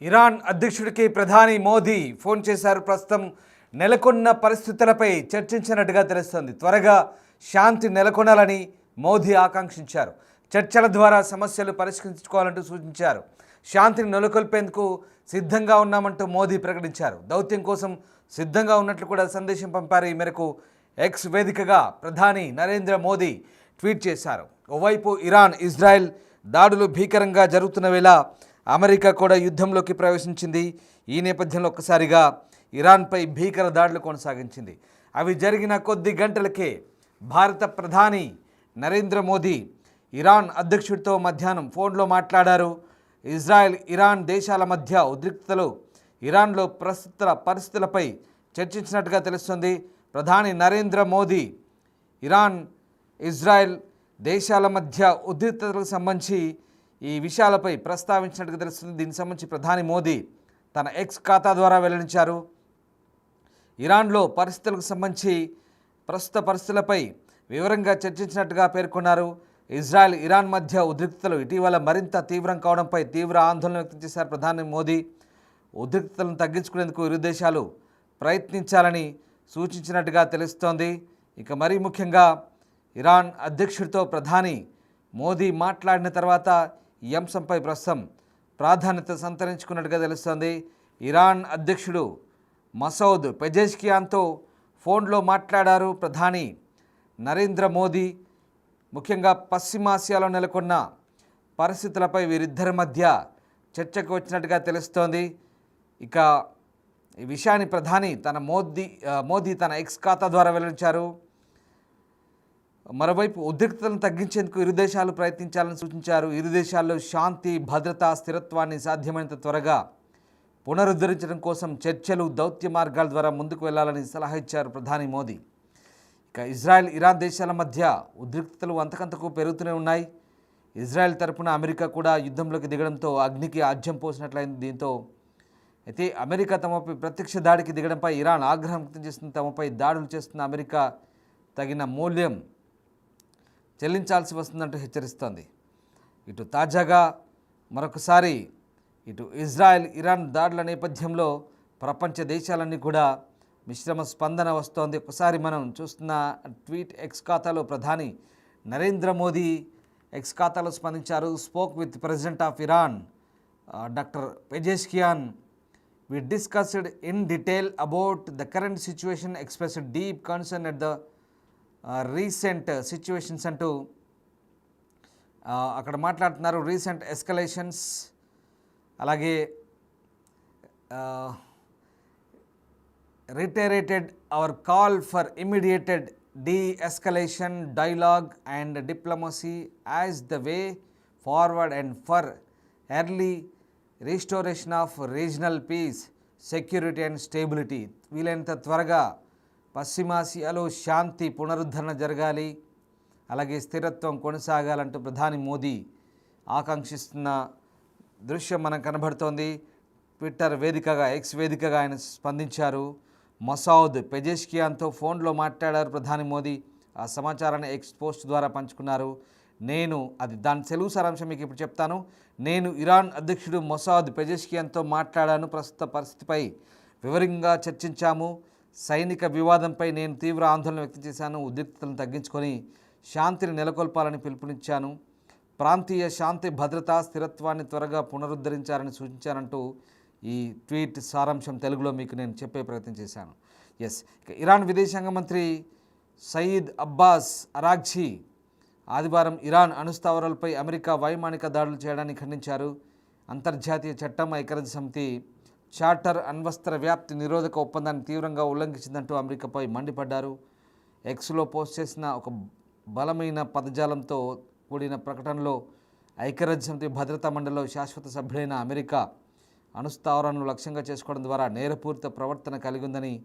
Iran అధ్యక్షుడికి ప్రధాని Modi phone చేశారు. ప్రస్తుతం నెలకొన్న పరిస్థితులపై చర్చించినట్టుగా తెలుస్తోంది. త్వరగా శాంతి నెలకొనాలని మోదీ ఆకాంక్షించారు. చర్చల ద్వారా సమస్యలు పరిష్కరించుకోవాలంటూ సూచించారు. శాంతిని నెలకొల్పేందుకు సిద్ధంగా ఉన్నామంటూ మోదీ ప్రకటించారు. దౌత్యం కోసం సిద్ధంగా ఉన్నట్లు కూడా సందేశం పంపారు. ఈ మేరకు ఎక్స్ వేదికగా ప్రధాని నరేంద్ర మోదీ ట్వీట్ చేశారు. ఓవైపు ఇరాన్ ఇజ్రాయెల్ దాడులు భీకరంగా జరుగుతున్న వేళ అమెరికా కూడా యుద్ధంలోకి ప్రవేశించింది. ఈ నేపథ్యంలో ఒక్కసారిగా ఇరాన్పై భీకర దాడులు కొనసాగించింది. అవి జరిగిన కొద్ది గంటలకే భారత ప్రధాని నరేంద్ర మోదీ ఇరాన్ అధ్యక్షుడితో మధ్యాహ్నం ఫోన్లో మాట్లాడారు. ఇజ్రాయెల్ ఇరాన్ దేశాల మధ్య ఉద్రిక్తతలు ఇరాన్లో ప్రస్తుత పరిస్థితులపై చర్చించినట్టుగా తెలుస్తుంది. ప్రధాని నరేంద్ర మోదీ ఇరాన్ ఇజ్రాయెల్ దేశాల మధ్య ఉద్రిక్తతలకు సంబంధించి ఈ విషయాలపై ప్రస్తావించినట్టుగా తెలుస్తుంది. దీనికి సంబంధించి ప్రధాని మోదీ తన ఎక్స్ ఖాతా ద్వారా వెల్లడించారు. ఇరాన్లో పరిస్థితులకు సంబంధించి ప్రస్తుత పరిస్థితులపై వివరంగా చర్చించినట్టుగా పేర్కొన్నారు. ఇజ్రాయెల్ ఇరాన్ మధ్య ఉద్రిక్తతలు ఇటీవల మరింత తీవ్రం కావడంపై తీవ్ర ఆందోళన వ్యక్తం చేశారు ప్రధాని మోదీ. ఉద్రిక్తతలను తగ్గించుకునేందుకు ఇరు దేశాలు ప్రయత్నించాలని సూచించినట్టుగా తెలుస్తోంది. ఇక మరీ ముఖ్యంగా ఇరాన్ అధ్యక్షుడితో ప్రధాని మోదీ మాట్లాడిన తర్వాత ఈ అంశంపై ప్రస్తుతం ప్రాధాన్యత సంతరించుకున్నట్టుగా తెలుస్తోంది. ఇరాన్ అధ్యక్షుడు మసౌద్ పెజెష్కియాన్తో ఫోన్లో మాట్లాడారు ప్రధాని నరేంద్ర మోదీ. ముఖ్యంగా పశ్చిమాసియాలో నెలకొన్న పరిస్థితులపై వీరిద్దరి మధ్య చర్చకు వచ్చినట్టుగా తెలుస్తోంది. ఇక ఈ విషయాన్ని ప్రధాని మోదీ తన ఎక్స్ ఖాతా ద్వారా వెల్లడించారు. మరోవైపు ఉద్రిక్తతలను తగ్గించేందుకు ఇరు దేశాలు ప్రయత్నించాలని సూచించారు. ఇరు దేశాల్లో శాంతి భద్రత స్థిరత్వాన్ని సాధ్యమైనంత త్వరగా పునరుద్ధరించడం కోసం చర్చలు దౌత్య మార్గాల ద్వారా ముందుకు వెళ్లాలని సలహా ఇచ్చారు ప్రధాని మోదీ. ఇక ఇజ్రాయెల్ ఇరాన్ దేశాల మధ్య ఉద్రిక్తతలు అంతకంతకు పెరుగుతూనే ఉన్నాయి. ఇజ్రాయెల్ తరపున అమెరికా కూడా యుద్ధంలోకి దిగడంతో అగ్నికి ఆజ్యం పోసినట్లయింది. దీంతో అయితే అమెరికా తమపై ప్రత్యక్ష దాడికి దిగడంపై ఇరాన్ ఆగ్రహం వ్యక్తం చేస్తుంది. తమపై దాడులు చేస్తున్న అమెరికా తగిన మూల్యం చెల్లించాల్సి వస్తుందంటూ హెచ్చరిస్తోంది. ఇటు తాజాగా మరొకసారి ఇటు ఇజ్రాయెల్ ఇరాన్ దాడుల నేపథ్యంలో ప్రపంచ దేశాలన్నీ కూడా మిశ్రమ స్పందన వస్తోంది. ఒకసారి మనం చూస్తున్న ట్వీట్ ఎక్స్ ఖాతాలో ప్రధాని నరేంద్ర మోదీ ఎక్స్ ఖాతాలో స్పందించారు. Spoke with president of Iran doctor Pezeshkian. We discussed in detail about the current situation, expressed deep concern at the recent situations అంటూ అక్కడ మాట్లాడుతున్నారు. రీసెంట్ ఎస్కలేషన్స్, అలాగే reiterated our call for immediate de-escalation, dialogue and diplomacy as the way forward and for early restoration of regional peace, security and stability. వీలైనంత త్వరగా పశ్చిమాసియాలో శాంతి పునరుద్ధరణ జరగాలి, అలాగే స్థిరత్వం కొనసాగాలంటూ ప్రధాని మోదీ ఆకాంక్షిస్తున్న దృశ్యం మనకు కనబడుతోంది. ట్విట్టర్ వేదికగా ఎక్స్ వేదికగా ఆయన స్పందించారు. మసౌద్ పెజెష్కియాన్తో ఫోన్లో మాట్లాడారు ప్రధాని మోదీ. ఆ సమాచారాన్ని ఎక్స్ పోస్ట్ ద్వారా పంచుకున్నారు. దాని తెలుగు సారాంశం మీకు ఇప్పుడు చెప్తాను. నేను ఇరాన్ అధ్యక్షుడు మసౌద్ పెజెష్కియాన్తో మాట్లాడాను. ప్రస్తుత పరిస్థితిపై వివరంగా చర్చించాము. సైనిక వివాదంపై నేను తీవ్ర ఆందోళన వ్యక్తం చేశాను. ఉద్రిక్తతలను తగ్గించుకొని శాంతిని నెలకొల్పాలని పిలుపునిచ్చాను. ప్రాంతీయ శాంతి భద్రత స్థిరత్వాన్ని త్వరగా పునరుద్ధరించాలని సూచించానంటూ ఈ ట్వీట్ సారాంశం తెలుగులో మీకు నేను చెప్పే ప్రయత్నం చేశాను. ఇక ఇరాన్ విదేశాంగ మంత్రి సయీద్ అబ్బాస్ అరాగ్జీ ఆదివారం ఇరాన్ అణుస్థావరాలపై అమెరికా వైమానిక దాడులు చేయడాన్ని ఖండించారు. అంతర్జాతీయ చట్టం, ఐక్యరాజ్య సమితి చార్టర్ అణ్వస్త్ర వ్యాప్తి నిరోధక ఒప్పందాన్ని తీవ్రంగా ఉల్లంఘించిందంటూ అమెరికాపై మండిపడ్డారు. ఎక్స్లో పోస్ట్ చేసిన ఒక బలమైన పదజాలంతో కూడిన ప్రకటనలో ఐక్యరాజ్య సమితి భద్రతా మండలిలో శాశ్వత సభ్యుడైన అమెరికా అణుస్థావరాలను లక్ష్యంగా చేసుకోవడం ద్వారా నేరపూరిత ప్రవర్తన కలిగి ఉందని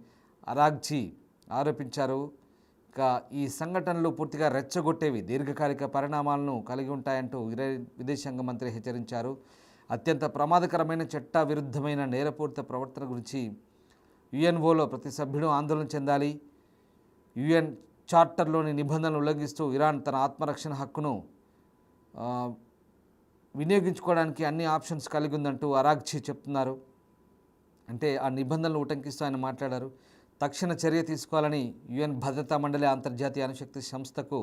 అరాగ్జీ ఆరోపించారు. ఈ సంఘటనలు పూర్తిగా రెచ్చగొట్టేవి, దీర్ఘకాలిక పరిణామాలను కలిగి ఉంటాయంటూ విదేశాంగ మంత్రి హెచ్చరించారు. అత్యంత ప్రమాదకరమైన చట్ట విరుద్ధమైన నేరపూరిత ప్రవర్తన గురించి యుఎన్ఓలో ప్రతి సభ్యుడు ఆందోళన చెందాలి. యుఎన్ చార్టర్లోని నిబంధనలు ఉల్లంఘిస్తూ ఇరాన్ తన ఆత్మరక్షణ హక్కును వినియోగించుకోవడానికి అన్ని ఆప్షన్స్ కలిగి ఉందంటూ అరాగ్చి చెప్తున్నారు. అంటే ఆ నిబంధనలు ఉటంకిస్తూ ఆయన మాట్లాడారు. తక్షణ చర్య తీసుకోవాలని యుఎన్ భద్రతా మండలి అంతర్జాతీయ అణుశక్తి సంస్థకు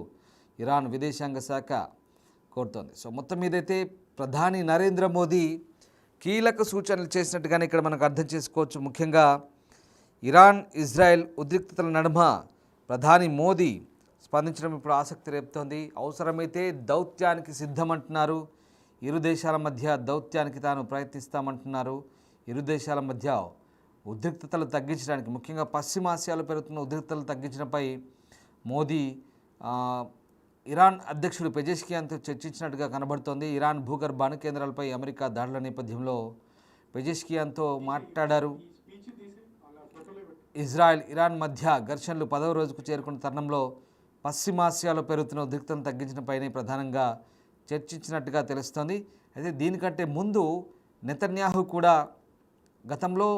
ఇరాన్ విదేశాంగ శాఖ కోరుతోంది. సో మొత్తం మీదైతే ప్రధాని నరేంద్ర మోదీ కీలక సూచనలు చేసినట్టుగానే ఇక్కడ మనకు అర్థం చేసుకోవచ్చు. ముఖ్యంగా ఇరాన్ ఇజ్రాయెల్ ఉద్రిక్తతల నడుమ ప్రధాని మోదీ స్పందించడం ఇప్పుడు ఆసక్తి రేపుతోంది. అవసరమైతే దౌత్యానికి సిద్ధమంటున్నారు. ఇరు దేశాల మధ్య దౌత్యానికి తాను ప్రయత్నిస్తామంటున్నారు. ఇరు దేశాల మధ్య ఉద్రిక్తతలు తగ్గించడానికి, ముఖ్యంగా పశ్చిమాసియాలో పెరుగుతున్న ఉద్రిక్తతలు తగ్గించడంపై మోదీ ఇరాన్ అధ్యక్షుడు పెజెష్కియాన్తో చర్చించినట్టుగా కనబడుతోంది. ఇరాన్ భూగర్భ అణు కేంద్రాలపై అమెరికా దాడుల నేపథ్యంలో పెజెష్కియాన్తో మాట్లాడారు. ఇజ్రాయెల్ ఇరాన్ మధ్య ఘర్షణలు 10వ రోజుకు చేరుకున్న తరుణంలో పశ్చిమాసియాలో పెరుగుతున్న ఉద్రిక్తతను తగ్గించడంపైనే ప్రధానంగా చర్చించినట్టుగా తెలుస్తోంది. అయితే దీనికంటే ముందు నెతన్యాహు కూడా గతంలో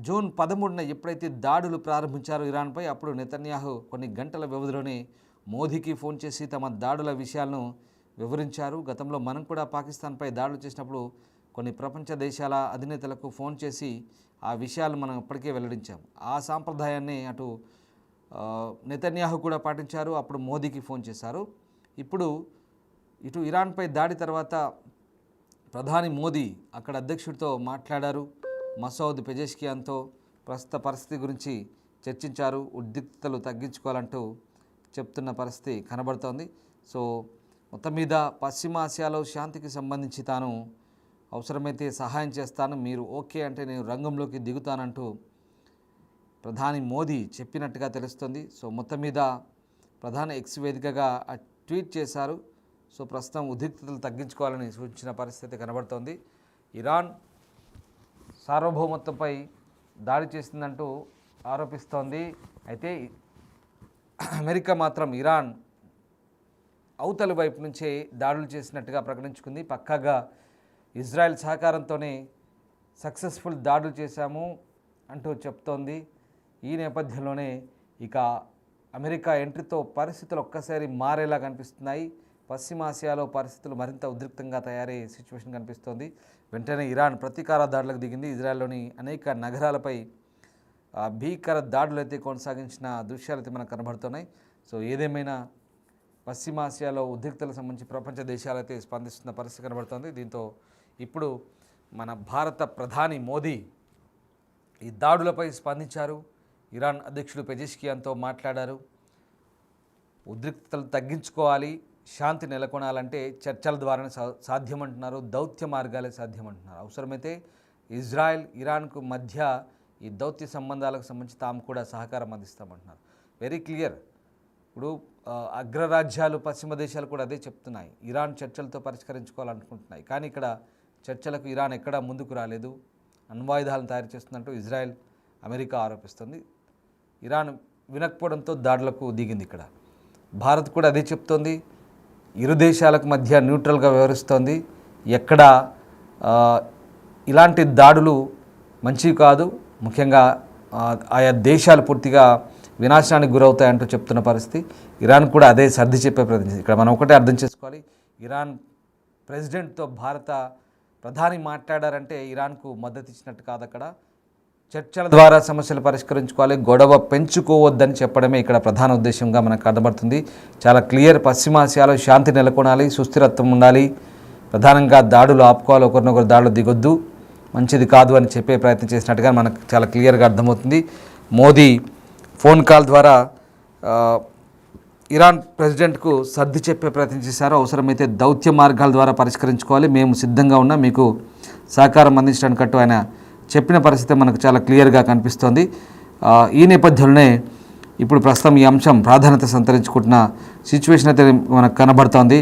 జూన్ 13న ఎప్పుడైతే దాడులు ప్రారంభించారో ఇరాన్పై, అప్పుడు నెతన్యాహు కొన్ని గంటల వ్యవధిలోనే మోదీకి ఫోన్ చేసి తమ దాడుల విషయాలను వివరించారు. గతంలో మనం కూడా పాకిస్తాన్పై దాడులు చేసినప్పుడు కొన్ని ప్రపంచ దేశాల అధినేతలకు ఫోన్ చేసి ఆ విషయాలు మనం ఇప్పటికే వెల్లడించాం. ఆ సాంప్రదాయాన్ని అటు నెతన్యాహు కూడా పాటించారు. అప్పుడు మోదీకి ఫోన్ చేశారు. ఇప్పుడు ఇటు ఇరాన్పై దాడి తర్వాత ప్రధాని మోదీ అక్కడ అధ్యక్షుడితో మాట్లాడారు. మసౌద్ పెజెష్కియాన్తో ప్రస్తుత పరిస్థితి గురించి చర్చించారు. ఉద్రిక్తతలు తగ్గించుకోవాలంటూ చెప్తున్న పరిస్థితి కనబడుతోంది. సో మొత్తం మీద పశ్చిమాసియాలో శాంతికి సంబంధించి తాను అవసరమైతే సహాయం చేస్తాను, మీరు ఓకే అంటే నేను రంగంలోకి దిగుతానంటూ ప్రధాని మోదీ చెప్పినట్టుగా తెలుస్తుంది. సో మొత్తం మీద ప్రధాన ఎక్స్ వేదికగా ట్వీట్ చేశారు. సో ప్రస్తుతం ఉద్రిక్తతలు తగ్గించుకోవాలని సూచించిన పరిస్థితి కనబడుతోంది. ఇరాన్ సార్వభౌమత్వంపై దాడి చేసిందంటూ ఆరోపిస్తోంది. అయితే అమెరికా మాత్రం ఇరాన్ అవతలి వైపు నుంచే దాడులు చేసినట్టుగా ప్రకటించుకుంది. పక్కాగా ఇజ్రాయెల్ సహకారంతోనే సక్సెస్ఫుల్ దాడులు చేశాము అంటూ చెప్తోంది. ఈ నేపథ్యంలోనే ఇక అమెరికా ఎంట్రీతో పరిస్థితులు ఒక్కసారి మారేలా కనిపిస్తున్నాయి. పశ్చిమాసియాలో పరిస్థితులు మరింత ఉద్రిక్తంగా తయారయ్యే సిచ్యువేషన్ కనిపిస్తోంది. వెంటనే ఇరాన్ ప్రతీకార దాడులకు దిగింది. ఇజ్రాయెల్లోని అనేక నగరాలపై భీకర దాడులు అయితే కొనసాగించిన దృశ్యాలు అయితే మనకు కనబడుతున్నాయి. సో ఏదేమైనా పశ్చిమాసియాలో ఉద్రిక్తలకు సంబంధించి ప్రపంచ దేశాలైతే స్పందిస్తున్న పరిస్థితి కనబడుతోంది. దీంతో ఇప్పుడు మన భారత ప్రధాని మోదీ ఈ దాడులపై స్పందించారు. ఇరాన్ అధ్యక్షుడు పెజెష్కియాన్తో మాట్లాడారు. ఉద్రిక్తతలు తగ్గించుకోవాలి, శాంతి నెలకొనాలంటే చర్చల ద్వారానే సాధ్యమంటున్నారు, దౌత్య మార్గాలే సాధ్యమంటున్నారు. అవసరమైతే ఇజ్రాయెల్ ఇరాన్కు మధ్య ఈ దౌత్య సంబంధాలకు సంబంధించి తాము కూడా సహకారం అందిస్తామంటున్నారు. Very clear. ఇప్పుడు అగ్రరాజ్యాలు పశ్చిమ దేశాలు కూడా అదే చెప్తున్నాయి. ఇరాన్ చర్చలతో పరిష్కరించుకోవాలనుకుంటున్నాయి. కానీ ఇక్కడ చర్చలకు ఇరాన్ ఎక్కడా ముందుకు రాలేదు, అణ్వాయుధాలను తయారు చేస్తుందంటూ ఇజ్రాయెల్ అమెరికా ఆరోపిస్తుంది. ఇరాన్ వినకపోవడంతో దాడులకు దిగింది. ఇక్కడ భారత్ కూడా అదే చెప్తోంది. ఇరు దేశాలకు మధ్య న్యూట్రల్గా వ్యవహరిస్తోంది. ఎక్కడ ఇలాంటి దాడులు మంచివి కాదు, ముఖ్యంగా ఆయా దేశాలు పూర్తిగా వినాశనానికి గురవుతాయంటూ చెప్తున్న పరిస్థితి. ఇరాన్ కూడా అదే సర్ది చెప్పే ప్రయత్నం. ఇక్కడ మనం ఒకటే అర్థం చేసుకోవాలి, ఇరాన్ ప్రెసిడెంట్తో భారత ప్రధాని మాట్లాడారంటే ఇరాన్కు మద్దతు ఇచ్చినట్టు కాదు. అక్కడ చర్చల ద్వారా సమస్యలు పరిష్కరించుకోవాలి, గొడవ పెంచుకోవద్దని చెప్పడమే ఇక్కడ ప్రధాన ఉద్దేశంగా మనకు అర్థమవుతుంది. చాలా క్లియర్. పశ్చిమాసియాలో శాంతి నెలకొనాలి, సుస్థిరత్వం ఉండాలి, ప్రధానంగా దాడులు ఆపుకోవాలి, ఒకరినొకరు దాడులు దిగొద్దు, మంచిది కాదు అని చెప్పే ప్రయత్నం చేసినట్టుగా మనకు చాలా క్లియర్గా అర్థమవుతుంది. మోదీ ఫోన్ కాల్ ద్వారా ఇరాన్ ప్రెసిడెంట్కు సర్ది చెప్పే ప్రయత్నం చేశారు. అవసరమైతే దౌత్య మార్గాల ద్వారా పరిష్కరించుకోవాలి, మేము సిద్ధంగా ఉన్నాం, మీకు సహకారం అందించడానికి ఆయన చెప్పిన పరిస్థితి మనకు చాలా క్లియర్గా కనిపిస్తోంది. ఈ నేపథ్యంలోనే ఇప్పుడు ప్రస్తుతం ఈ అంశం ప్రాధాన్యత సంతరించుకుంటున్న సిచ్యువేషన్ అయితే మనకు కనబడుతోంది.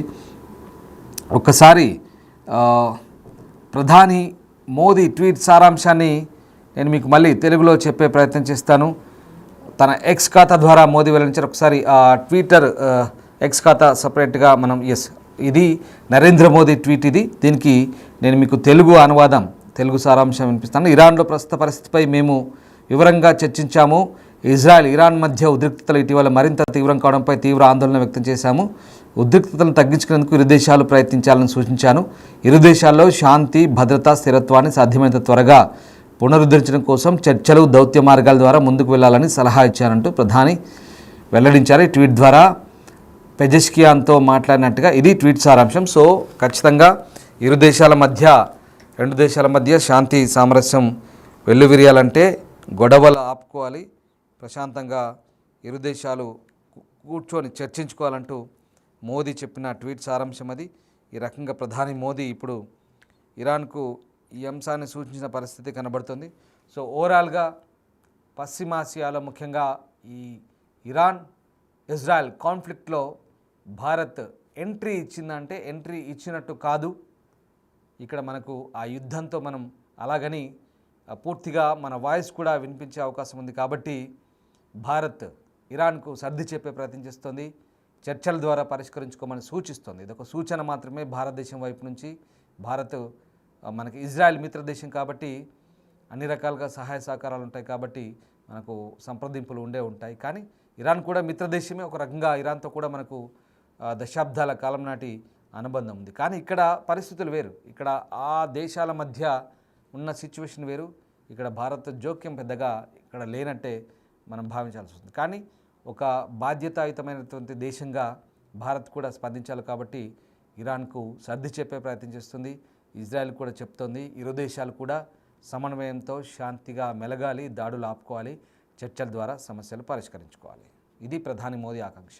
ఒక్కసారి ప్రధాని మోదీ ట్వీట్ సారాంశాన్ని నేను మీకు మళ్ళీ తెలుగులో చెప్పే ప్రయత్నం చేస్తాను. తన ఎక్స్ ఖాతా ద్వారా మోదీ వెల్లడించారు. ఒకసారి ట్విట్టర్ ఎక్స్ ఖాతా సపరేట్గా మనం ఇది నరేంద్ర మోదీ ట్వీట్. దీనికి నేను మీకు తెలుగు అనువాదం, తెలుగు సారాంశం వినిపిస్తాను. ఇరాన్లో ప్రస్తుత పరిస్థితిపై మేము వివరంగా చర్చించాము. ఇజ్రాయెల్ ఇరాన్ మధ్య ఉద్రిక్తతలు ఇటీవల మరింత తీవ్రం కావడంపై తీవ్ర ఆందోళన వ్యక్తం చేశాము. ఉద్రిక్తతలను తగ్గించుకునేందుకు ఇరు దేశాలు ప్రయత్నించాలని సూచించాను. ఇరు దేశాల్లో శాంతి, భద్రత, స్థిరత్వాన్ని సాధ్యమైనంత త్వరగా పునరుద్ధరించడం కోసం చర్చలు, దౌత్య మార్గాల ద్వారా ముందుకు వెళ్లాలని సలహా ఇచ్చారంటూ ప్రధాని వెల్లడించారు. ఈ ట్వీట్ ద్వారా పెజెష్కియాన్తో మాట్లాడినట్టుగా ఇది ట్వీట్ సారాంశం. సో ఖచ్చితంగా రెండు దేశాల మధ్య శాంతి సామరస్యం వెల్లువిరియాలంటే గొడవలు ఆపుకోవాలి, ప్రశాంతంగా ఇరు దేశాలు కూర్చొని చర్చించుకోవాలంటూ మోదీ చెప్పిన ట్వీట్ సారాంశం అది. ఈ రకంగా ప్రధాని మోదీ ఇప్పుడు ఇరాన్కు ఈ అంశాన్ని సూచించిన పరిస్థితి కనబడుతుంది. సో ఓవరాల్గా పశ్చిమాసియాలో ముఖ్యంగా ఈ ఇరాన్ ఇజ్రాయెల్ కాన్ఫ్లిక్ట్లో భారత్ ఎంట్రీ ఇచ్చిందంటే ఎంట్రీ ఇచ్చినట్టు కాదు. ఇక్కడ మనకు ఆ యుద్ధంతో మనం అలాగని పూర్తిగా మన వాయిస్ కూడా వినిపించే అవకాశం ఉంది. కాబట్టి భారత్ ఇరాన్కు సర్ది చెప్పే ప్రయత్నం చేస్తుంది, చర్చల ద్వారా పరిష్కరించుకోమని సూచిస్తుంది. ఇదొక సూచన మాత్రమే భారతదేశం వైపు నుంచి. భారత్ మనకి ఇజ్రాయెల్ మిత్రదేశం కాబట్టి అన్ని రకాలుగా సహాయ సహకారాలు ఉంటాయి, కాబట్టి మనకు సంప్రదింపులు ఉంటాయి. కానీ ఇరాన్ కూడా మిత్రదేశమే, ఒక రకంగా ఇరాన్తో కూడా మనకు దశాబ్దాల కాలం నాటి అనుబంధం ఉంది. కానీ ఇక్కడ పరిస్థితులు వేరు, ఇక్కడ ఆ దేశాల మధ్య ఉన్న సిచ్యువేషన్ వేరు. ఇక్కడ భారత్ జోక్యం పెద్దగా ఇక్కడ లేనట్టే మనం భావించాల్సి వస్తుంది. కానీ ఒక బాధ్యతాయుతమైనటువంటి దేశంగా భారత్ కూడా స్పందించాలి. కాబట్టి ఇరాన్కు సర్ది చెప్పే ప్రయత్నం చేస్తుంది, ఇజ్రాయెల్ కూడా చెప్తోంది. ఇరు దేశాలు కూడా సమన్వయంతో శాంతిగా మెలగాలి, దాడులు ఆపుకోవాలి, చర్చల ద్వారా సమస్యలు పరిష్కరించుకోవాలి. ఇది ప్రధాని మోదీ ఆకాంక్ష.